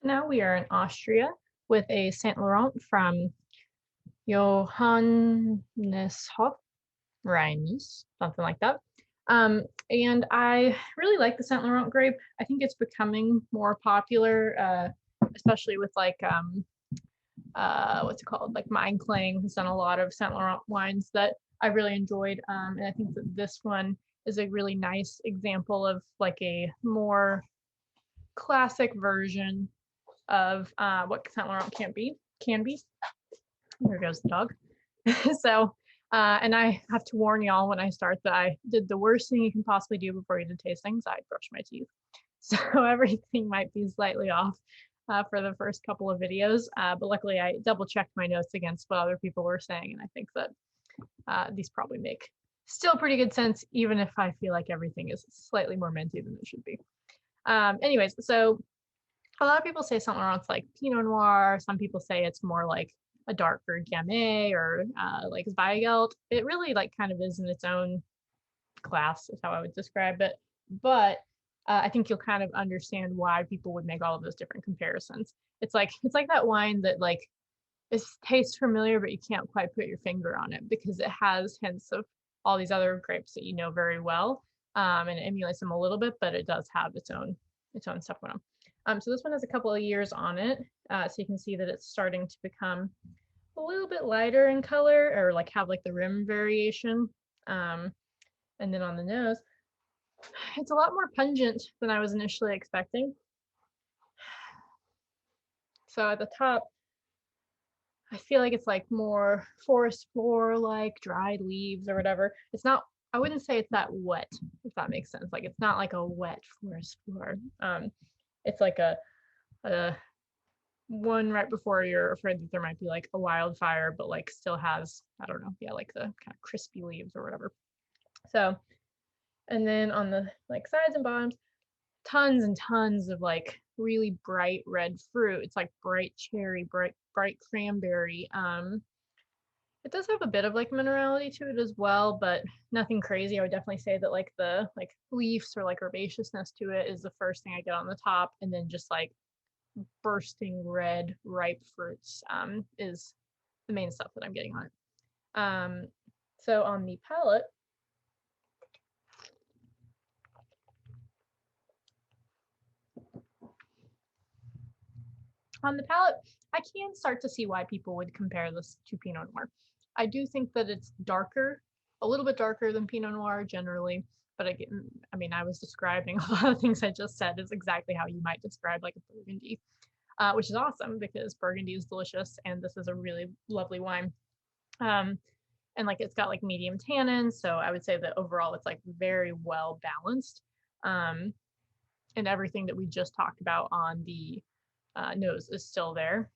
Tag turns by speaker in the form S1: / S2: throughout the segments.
S1: Now we are in Austria with a Saint Laurent from Johanneshof, Rheims, something like that. And I really like the Saint Laurent grape. I think it's becoming more popular, especially with what's it called? Like Mein Klang has done a lot of Saint Laurent wines that I really enjoyed. And I think that this one is a really nice example of like a more classic version of what Saint Laurent can be. There goes the dog. So, and I have to warn y'all when I start that I did the worst thing you can possibly do before you did tastings. I brushed my teeth, so everything might be slightly off for the first couple of videos. But luckily, I double checked my notes against what other people were saying, and I think that these probably make still pretty good sense, even if I feel like everything is slightly more minty than it should be. Anyways, so a lot of people say Saint Laurent's like Pinot Noir. Some people say it's more like a darker Gamay or like Zweigelt. It really like kind of is in its own class, is how I would describe it. But I think you'll kind of understand why people would make all of those different comparisons. It's like that wine that like it tastes familiar, but you can't quite put your finger on it because it has hints of all these other grapes that you know very well, and it emulates them a little bit, but it does have its own stuff going on. So this one has a couple of years on it, so you can see that it's starting to become a little bit lighter in color, or like have like the rim variation. And then on the nose, it's a lot more pungent than I was initially expecting. So at the top, I feel like it's like more forest floor, like dried leaves or whatever. It's not, I wouldn't say it's that wet, if that makes sense. Like it's not like a wet forest floor. It's like a one right before you're afraid that there might be like a wildfire, but like still has, I don't know, yeah, like the kind of crispy leaves or whatever. So, and then on the like sides and bottoms, tons and tons of like really bright red fruit. It's like bright cherry, bright cranberry. It does have a bit of like minerality to it as well, but nothing crazy. I would definitely say that like the like leaves or like herbaceousness to it is the first thing I get on the top, and then just like bursting red ripe fruits is the main stuff that I'm getting on it. So on the palate, I can start to see why people would compare this to Pinot Noir. I do think that it's darker, a little bit darker than Pinot Noir generally, but again, I mean, I was describing a lot of things I just said is exactly how you might describe like a Burgundy, which is awesome because Burgundy is delicious and this is a really lovely wine. Um, and like it's got like medium tannins, so I would say that overall it's like very well balanced. Um, and everything that we just talked about on the nose is still there.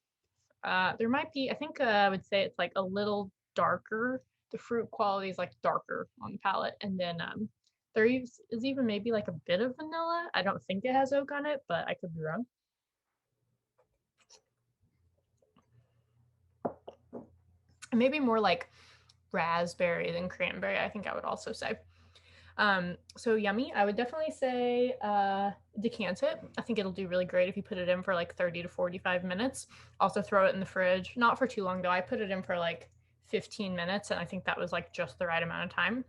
S1: There might be, I think I would say it's like a little darker. The fruit quality is like darker on the palate, and then there is even maybe like a bit of vanilla. I don't think it has oak on it, but I could be wrong. And maybe more like raspberry than cranberry, I think I would also say. So yummy. I would definitely say decant it. I think it'll do really great if you put it in for like 30 to 45 minutes. Also throw it in the fridge. Not for too long though. I put it in for like 15 minutes and I think that was like just the right amount of time.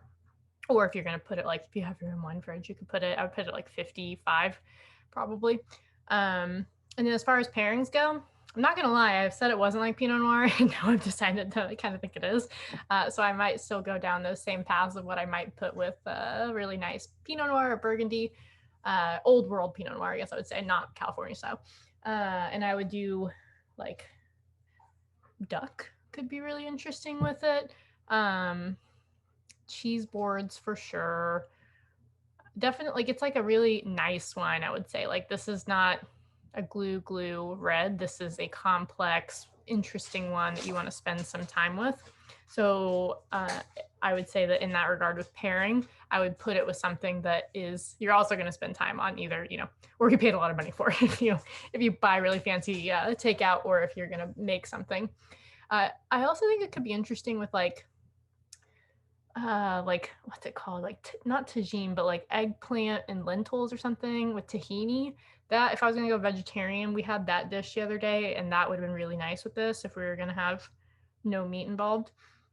S1: Or if you're gonna put it like if you have your own wine fridge, you could put it, I would put it like 55 probably. And then as far as pairings go, I'm not gonna lie, I've said it wasn't like Pinot Noir, and now I've decided to kind of think it is. So I might still go down those same paths of what I might put with a really nice Pinot Noir or Burgundy, old world Pinot Noir, I guess I would say, not California style. And I would do like duck could be really interesting with it. Cheese boards for sure. Definitely, like it's like a really nice wine, I would say. Like this is not a glue red. This is a complex, interesting one that you want to spend some time with. So I would say that in that regard with pairing, I would put it with something that is you're also going to spend time on either, or you paid a lot of money for if you buy really fancy takeout, or if you're going to make something. I also think it could be interesting with like what's it called, like not tagine, but like eggplant and lentils or something with tahini. That, if I was gonna go vegetarian, we had that dish the other day, and that would have been really nice with this if we were gonna have no meat involved.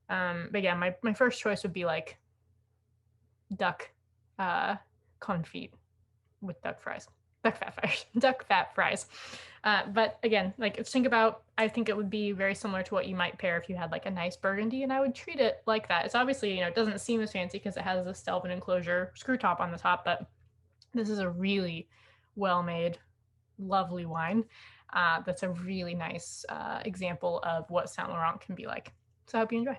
S1: But yeah, my first choice would be like duck confit with duck fries, duck fat fries, duck fat fries. But again, like think about, I think it would be very similar to what you might pair if you had like a nice burgundy, and I would treat it like that. It's obviously, you know, it doesn't seem as fancy because it has this Stelvin enclosure screw top on the top, but this is a really well made, lovely wine. That's a really nice example of what Saint Laurent can be like. So I hope you enjoy.